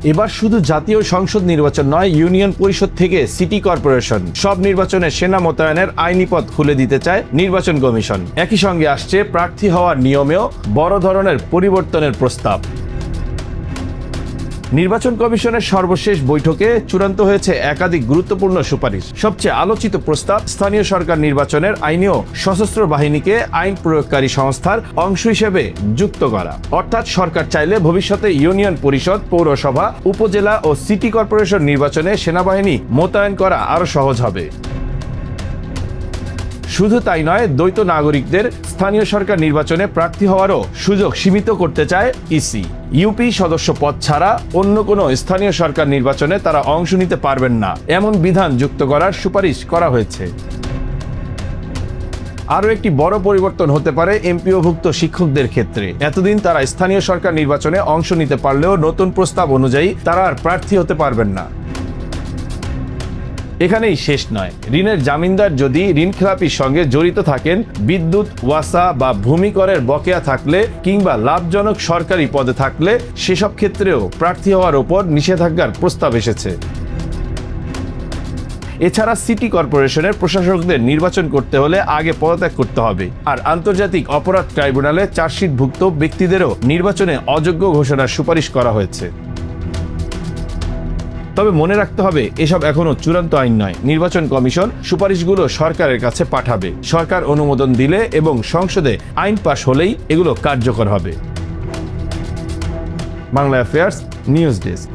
এবার শুধু জাতীয় সংসদ নির্বাচন নয়, ইউনিয়ন পরিষদ থেকে সিটি কর্পোরেশন সব নির্বাচনে সেনা মোতায়েনের আইনি পথ খুলে দিতে চায় নির্বাচন কমিশন। একই সঙ্গে আসছে প্রার্থী হওয়ার নিয়মেও বড় ধরনের পরিবর্তনের প্রস্তাব। নির্বাচন কমিশনের সর্বশেষ বৈঠকে চূড়ান্ত হয়েছে একাধিক গুরুত্বপূর্ণ সুপারিশ। সবচেয়ে আলোচিত প্রস্তাব, স্থানীয় সরকার নির্বাচনের আইনেও সশস্ত্র বাহিনীকে আইন প্রয়োগকারী সংস্থার অংশ হিসেবে যুক্ত করা। অর্থাৎ সরকার চাইলে ভবিষ্যতে ইউনিয়ন পরিষদ, পৌরসভা, উপজেলা ও সিটি কর্পোরেশন নির্বাচনে সেনাবাহিনী মোতায়েন করা আরও সহজ হবে। শুধু তাই নয়, দ্বৈত নাগরিকদের স্থানীয় সরকার নির্বাচনে প্রার্থী হওয়ারও সুযোগ সীমিত করতে চায় ইসি। ইউপি সদস্য পদ ছাড়া অন্য কোনো স্থানীয় সরকার নির্বাচনে তারা অংশ নিতে পারবেন না, এমন বিধান যুক্ত করার সুপারিশ করা হয়েছে। আরও একটি বড় পরিবর্তন হতে পারে এমপিওভুক্ত শিক্ষকদের ক্ষেত্রে। এতদিন তারা স্থানীয় সরকার নির্বাচনে অংশ নিতে পারলেও নতুন প্রস্তাব অনুযায়ী তারা আর প্রার্থী হতে পারবেন না। এখানেই শেষ নয়, ঋণের জামিনদার যদি ঋণখেলাপির সঙ্গে জড়িত থাকেন, বিদ্যুৎ, ওয়াসা বা ভূমি করের বকেয়া থাকলে কিংবা লাভজনক সরকারি পদে থাকলে সেসব ক্ষেত্রেও প্রার্থী হওয়ার ওপর নিষেধাজ্ঞার প্রস্তাব এসেছে। এছাড়া সিটি কর্পোরেশনের প্রশাসকদের নির্বাচন করতে হলে আগে পদত্যাগ করতে হবে, আর আন্তর্জাতিক অপরাধ ট্রাইব্যুনালে চার্জশিটভুক্ত ব্যক্তিদেরও নির্বাচনে অযোগ্য ঘোষণার সুপারিশ করা হয়েছে। তবে মনে রাখতে হবে, এসব এখনো চূড়ান্ত আইন নয়। নির্বাচন কমিশন সুপারিশগুলো সরকারের কাছে পাঠাবে। সরকার অনুমোদন দিলে এবং সংসদে আইন পাশ হলেই এগুলো কার্যকর হবে। Bangla affairs news desk.